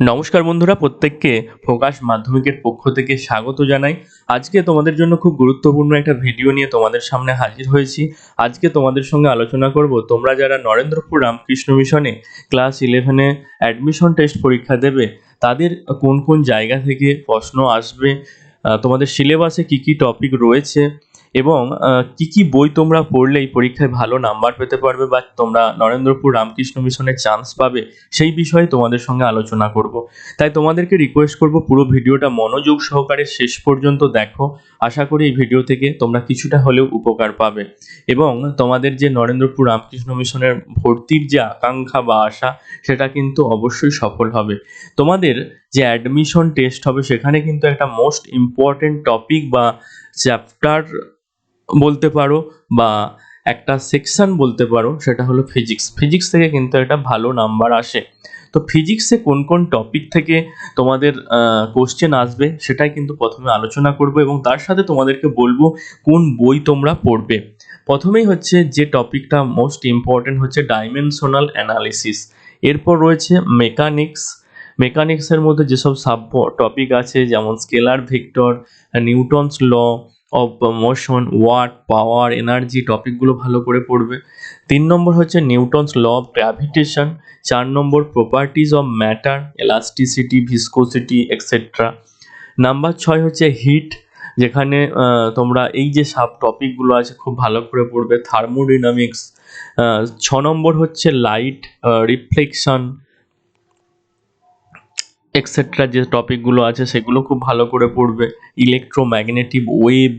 নমস্কার বন্ধুরা, প্রত্যেককে ফোকাস মাধ্যমিকের পক্ষ থেকে স্বাগত জানাই। আজকে তোমাদের জন্য খুব গুরুত্বপূর্ণ একটা ভিডিও নিয়ে তোমাদের সামনে হাজির হয়েছি। আজকে তোমাদের সঙ্গে আলোচনা করব, তোমরা যারা নরেন্দ্রপুর রামকৃষ্ণ মিশনে ক্লাস 11-এ অ্যাডমিশন টেস্ট পরীক্ষা দেবে, তাদের কোন কোন জায়গা থেকে প্রশ্ন আসবে, তোমাদের সিলেবাসে কি কি টপিক রয়েছে এবং কি কি বই তোমরা পড়লে এই পরীক্ষায় ভালো নাম্বার পেতে পারবে বা তোমরা নরেন্দ্রপুর রামকৃষ্ণ মিশনে চান্স পাবে, সেই বিষয়ে তোমাদের সঙ্গে আলোচনা করব। তাই তোমাদেরকে রিকোয়েস্ট করব, পুরো ভিডিওটা মনোযোগ সহকারে শেষ পর্যন্ত দেখো। আশা করি এই ভিডিও থেকে তোমরা কিছুটা হলেও উপকার পাবে এবং তোমাদের যে নরেন্দ্রপুর রামকৃষ্ণ মিশনের ভর্তির যে আকাঙ্ক্ষা বা আশা, সেটা কিন্তু অবশ্যই সফল হবে। তোমাদের যে অ্যাডমিশন টেস্ট হবে, সেখানে কিন্তু একটা মোস্ট ইম্পর্টেন্ট টপিক বা চ্যাপ্টার বলতে পারো বা একটা সেকশন বলতে পারো, সেটা হলো ফিজিক্স। ফিজিক্স থেকে কিন্তু একটা ভালো নাম্বার আসে। তো ফিজিক্সে কোন কোন টপিক থেকে তোমাদের কোশ্চেন আসবে সেটাই কিন্তু প্রথমে আলোচনা করব এবং তার সাথে তোমাদেরকে বলবো কোন বই তোমরা পড়বে। প্রথমেই হচ্ছে যে টপিকটা মোস্ট ইম্পর্টেন্ট, হচ্ছে ডাইমেনশনাল অ্যানালিসিস। এরপর রয়েছে মেকানিক্স। মেকানিক্সের মধ্যে যেসব সাব টপিক আছে, যেমন scalar vector, Newton's law of motion, watt, power, energy, টপিকগুলো ভালো করে পড়বে। 3 নম্বর হচ্ছে নিউটনস ল অফ গ্র্যাভিটেশন। 4 নম্বর properties of matter, elasticity, viscosity, etcetera. Number 6 হচ্ছে হিট, যেখানে তোমরা এই যে সাব টপিকগুলো আছে খুব ভালো করে পড়বে। থার্মোডাইনামিক্স। 6 নম্বর হচ্ছে লাইট, রিফ্লেকশন, এক্সেট্রা যে টপিকগুলো আছে সেগুলো খুব ভালো করে পড়বে। ইলেকট্রোম্যাগনেটিক ওয়েভ,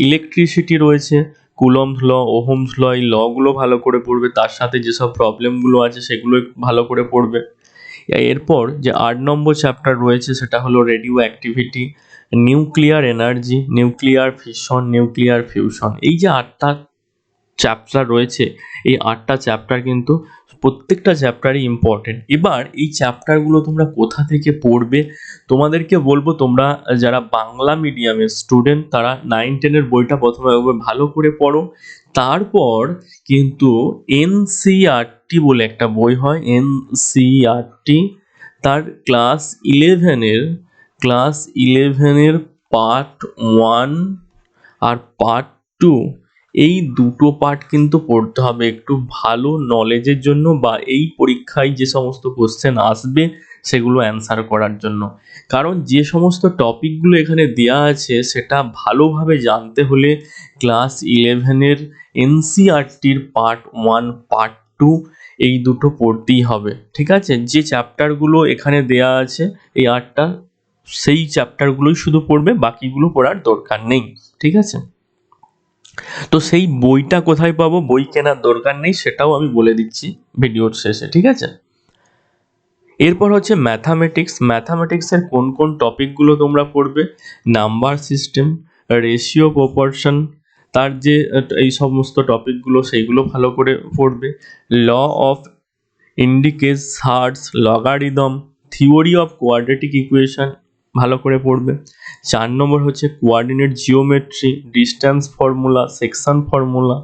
ইলেকট্রিসিটি রয়েছে, কুলম্বস ল, ওহমস ল, এই লগুলো ভালো করে পড়বে। তার সাথে যেসব প্রবলেমগুলো আছে সেগুলো ভালো করে পড়বে। এরপর যে 8 নম্বর চ্যাপ্টার রয়েছে সেটা হলো radio activity, nuclear energy, nuclear fission, nuclear fusion. এই যে 8টা চ্যাপ্টার রয়েছে, এই 8টা চ্যাপ্টার কিন্তু প্রত্যেকটা চ্যাপ্টারই ইম্পর্টেন্ট। এবার এই চ্যাপ্টারগুলো তোমরা কোথা থেকে পড়বে, তোমাদেরকে বলবো, তোমরা যারা বাংলা মিডিয়ামের স্টুডেন্ট তারা 9-10-এর বইটা প্রথমে একবার ভালো করে পড়ো। তারপর কিন্তু এনসিইআরটি বলে একটা বই হয়, এনসিইআরটি, তার ক্লাস ইলেভেনের পার্ট 1 আর পার্ট 2, এই দুটো পার্ট কিন্তু পড়তে হবে একটু ভালো নলেজের জন্য বা এই পরীক্ষায় যে সমস্ত কোশ্চেন আসবে সেগুলো অ্যান্সার করার জন্য। কারণ যে সমস্ত টপিকগুলো এখানে দেওয়া আছে সেটা ভালোভাবে জানতে হলে ক্লাস 11-এর এনসিইআরটির পার্ট 1, পার্ট 2 এই দুটো পড়তেই হবে। ঠিক আছে, যে চ্যাপ্টারগুলো এখানে দেওয়া আছে এই 8টা, সেই চ্যাপ্টারগুলোই শুধু পড়বে, বাকিগুলো পড়ার দরকার নেই। ঠিক আছে, তো সেই বইটা কোথায় পাবো, বই কেনার দরকার নেই, সেটাও আমি বলে দিচ্ছি ভিডিওর শেষে। ঠিক আছে, এরপর হচ্ছে ম্যাথামেটিক্সের কোন কোন টপিকগুলো তোমরা পড়বে। নাম্বার সিস্টেম, রেশিও, প্রপোর্শন, তার যে এই সমস্ত টপিকগুলো সেইগুলো ভালো করে পড়বে। ল অফ ইন্ডিকেস, হার্টস, logarithm, theory of quadratic equation ভালো করে পড়বে। 4 নম্বর হচ্ছে coordinate geometry, distance formula, section formula.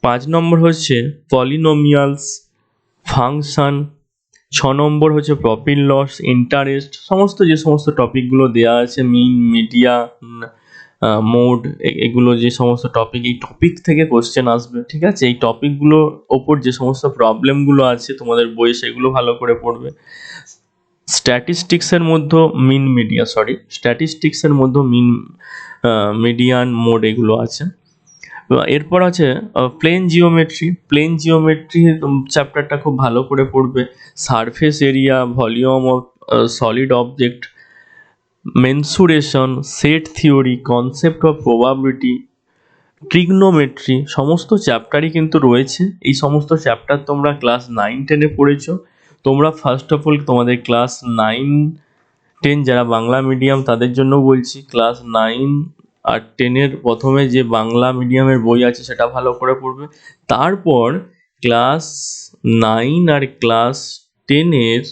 5 নম্বর হচ্ছে পলিনোমিয়ালস, ফাংশন। 6 নম্বর হচ্ছে প্রফিট লস, ইন্টারেস্ট, সমস্ত যে সমস্ত টপিকগুলো দেওয়া আছে, মিন, মিডিয়া, মোড, এগুলো যে সমস্ত টপিক, এই টপিক থেকে কোশ্চেন আসবে। ঠিক আছে, এই টপিকগুলোর ওপর যে সমস্ত প্রবলেমগুলো আছে তোমাদের বইয়ে সেগুলো ভালো করে পড়বে। স্ট্যাটিস্টিক্সের মধ্যে মিন, মিডিয়ান, মোড এগুলো আছে। এরপর আছে প্লেন জিওমেট্রি চ্যাপ্টারটা খুব ভালো করে পড়বে। Surface area, volume of solid object, mensuration, set theory, concept of probability, trigonometry, সমস্ত চ্যাপ্টারই কিন্তু রয়েছে। এই সমস্ত চ্যাপ্টার তোমরা ক্লাস 9-10-এ পড়েছো। তোমরা ফার্স্ট অফ অল তোমাদের ক্লাস 9-10 যারা বাংলা মিডিয়াম তাদের জন্য বলছি, ক্লাস 9 আর 10-এর প্রথমে যে বাংলা মিডিয়ামের বই আছে সেটা ভালো করে পড়বে। তারপর ক্লাস 9 আর ক্লাস 10-এর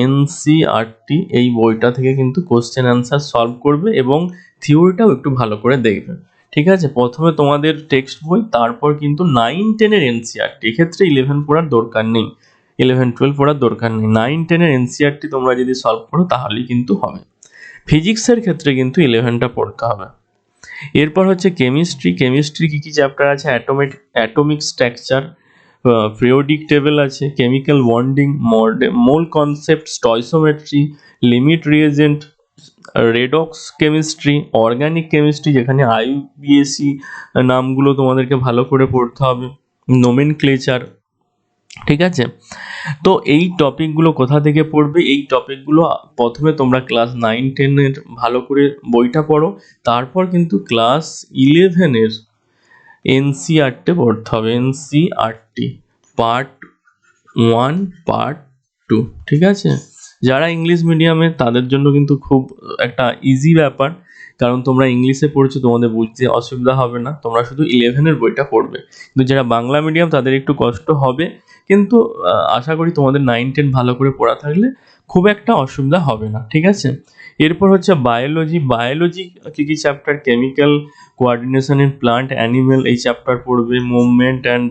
এনসিইআরটি এই বইটা থেকে কিন্তু কোশ্চেন অ্যান্সার সলভ করবে এবং থিওরিটাও একটু ভালো করে দেখবে। ঠিক আছে, প্রথমে তোমাদের টেক্সট বই, তারপর কিন্তু 9-10-এর এনসিইআরটি, এক্ষেত্রে 11 পড়ার দরকার নেই। 11-12 পড়ার দরকার নেই। 9-10-এর এনসিইআরটি তোমরা যদি সলভ করো তাহলেই কিন্তু হবে। ফিজিক্সের ক্ষেত্রে কিন্তু 11টা পড়তে হবে। এরপর হচ্ছে কেমিস্ট্রি কী কী চ্যাপ্টার আছে? অ্যাটমিক স্ট্রাকচার, পিরিয়ডিক টেবিল আছে, chemical bonding, mole concept, stoichiometry, limit reagent, redox chemistry, organic chemistry যেখানে আইউপিএসি নামগুলো তোমাদেরকে ভালো করে পড়তে হবে, নোমেনক্লেচার, ঠিক আছে? তো এই টপিকগুলো কোথা থেকে পড়বে? এই টপিকগুলো প্রথমে তোমরা ক্লাস 9-10-এর ভালো করে বইটা পড়ো, তারপর কিন্তু ক্লাস 11-এর এনসিইআরটি পড়তে হবে। এনসিইআরটি পার্ট 1 পার্ট 2, ঠিক আছে? যারা ইংলিশ মিডিয়ামে তাদের জন্য কিন্তু খুব একটা ইজি ব্যাপার, কারণ তোমরা ইংলিশে পড়ছো, তোমাদের বুঝতে অসুবিধা হবে না, তোমরা শুধু 11-এর বইটা পড়বে। কিন্তু যারা বাংলা মিডিয়াম তাদের একটু কষ্ট হবে, কিন্তু আশা করি তোমাদের 9-10 ভালো করে পড়া থাকলে খুব একটা অসুবিধা হবে না, ঠিক আছে? এরপর হচ্ছে বায়োলজি কী কী chapter? Chemical coordination in plant animal, এই চ্যাপ্টার পড়বে। মুভমেন্ট অ্যান্ড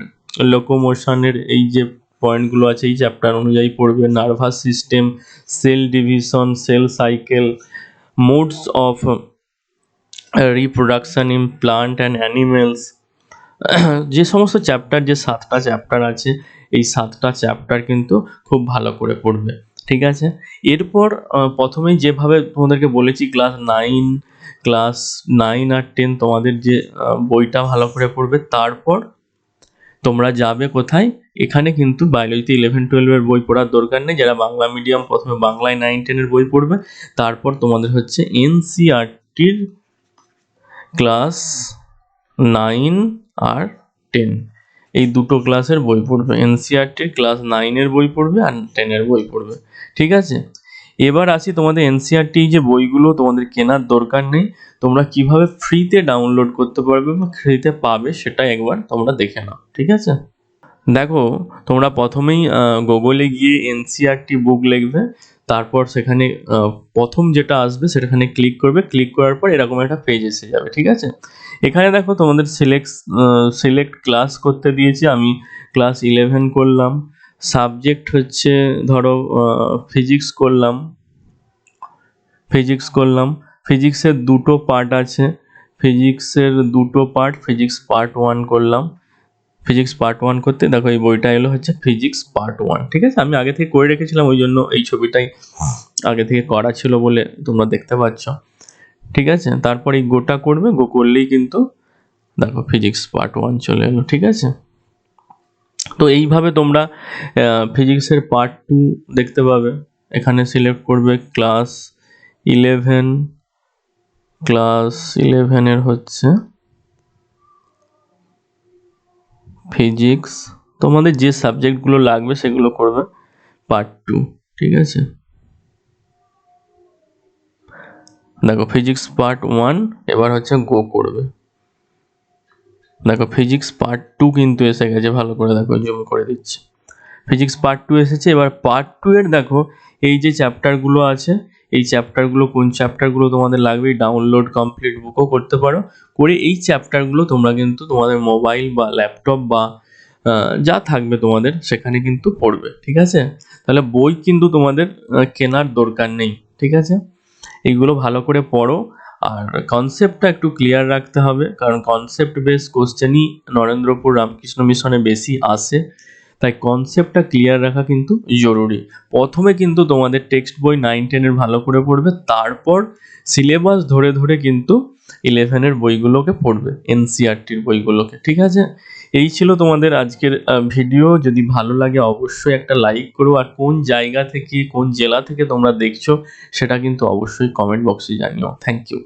লোকোমোশনের এই যে পয়েন্টগুলো আছে এই চ্যাপ্টার অনুযায়ী পড়বে। Nervous system, cell division, cell cycle, modes of reproduction in plant and animals, যে সমস্ত চ্যাপ্টার, যে 7টা চ্যাপ্টার আছে, এই 7টা চ্যাপ্টার কিন্তু খুব ভালো করে পড়বে, ঠিক আছে? এরপর প্রথমেই যেভাবে তোমাদেরকে বলেছি, ক্লাস 9 আর 10 তোমাদের যে বইটা ভালো করে পড়বে, তারপর তোমরা যাবে কোথায়? এখানে কিন্তু বায়োলজিতে 11-12-এর বই পড়ার দরকার নেই। যারা বাংলা মিডিয়াম প্রথমে বাংলায় 9-10-এর বই পড়বে, তারপর তোমাদের হচ্ছে এনসিইআরটির ক্লাস 9 আর 10 এই দুটো ক্লাসের বই পড়বে। এনসিইআরটির ক্লাস 9-এর বই পড়বে আর 10-এর বই পড়বে, ঠিক আছে? এবার আসি তোমাদের এনসিইআরটি যে বইগুলো তোমাদের কেনার দরকার নেই, তোমরা কিভাবে ফ্রিতে ডাউনলোড করতে পারবে বা ফ্রিতে পাবে সেটা একবার তোমরা দেখে নাও, ঠিক আছে? দেখো, তোমরা প্রথমেই গুগলে গিয়ে এনসিইআরটি বুক লিখবে, তারপর সেখানে প্রথম যেটা আসবে সেখানে ক্লিক করবে। ক্লিক করার পর এরকম একটা পেজ এসে যাবে, ঠিক আছে? এখানে দেখো তোমাদের সিলেক্ট ক্লাস করতে দিয়েছি, আমি ক্লাস 11 করলাম। সাবজেক্ট হচ্ছে ধরো ফিজিক্স করলাম। ফিজিক্সের দুটো পার্ট আছে, ফিজিক্স পার্ট 1 করলাম। ফিজিক্স পার্ট 1 করতে দেখো এই বইটা এলো হচ্ছে ফিজিক্স পার্ট 1, ঠিক আছে? আমি আগে থেকে করে রেখেছিলাম, ওই জন্য এই ছবিটাই আগে থেকে করা ছিল বলে তোমরা দেখতে পাচ্ছ, ঠিক আছে? তারপর এই গোটা করবে, গো করলেই কিন্তু দেখো ফিজিক্স পার্ট 1 চলে এলো, ঠিক আছে? তো এইভাবে তোমরা ফিজিক্সের পার্ট 2 দেখতে পাবে। এখানে সিলেক্ট করবে ক্লাস 11 এর হচ্ছে ফিজিক্স, তোমাদের যে সাবজেক্টগুলো লাগবে সেগুলো করবে পার্ট 2, ঠিক আছে? দেখো ফিজিক্স পার্ট 1 এবার হচ্ছে গো করবে। দেখো ফিজিক্স পার্ট 2 কিন্তু এসে গেছে, ভালো করে দেখো, জুম করে দিচ্ছি। ফিজিক্স পার্ট 2 এসেছে। এবার পার্ট 2 এর দেখো এই যে চ্যাপ্টারগুলো আছে, এই চ্যাপ্টারগুলো কোন চ্যাপ্টারগুলো তোমাদের লাগবে, ডাউনলোড কমপ্লিট বুকও করতে পারো। করে এই চ্যাপ্টারগুলো তোমরা কিন্তু তোমাদের মোবাইল বা ল্যাপটপ বা যা থাকবে তোমাদের সেখানে কিন্তু পড়বে, ঠিক আছে? তাহলে বই কিন্তু তোমাদের কেনার দরকার নেই, ঠিক আছে? এইগুলো ভালো করে পড়ো, আর কনসেপ্টটা একটু ক্লিয়ার রাখতে হবে, কারণ কনসেপ্ট বেস কোশ্চেনই নরেন্দ্রপুর রামকৃষ্ণ মিশনে বেশি আসে, তাই কনসেপ্টটা ক্লিয়ার রাখা কিন্তু জরুরি। প্রথমে কিন্তু তোমাদের টেক্সট বই 9-10-এর ভালো করে পড়বে, তারপর সিলেবাস ধরে ধরে কিন্তু 11-এর বইগুলোকে পড়বে, এনসিইআরটির বইগুলোকে, ঠিক আছে? এই ছিল তোমাদের আজকের ভিডিও। যদি ভালো লাগে অবশ্যই একটা লাইক করো, আর কোন জায়গা থেকে, কোন জেলা থেকে তোমরা দেখছো সেটা কিন্তু অবশ্যই কমেন্ট বক্সে জানিও। Thank you.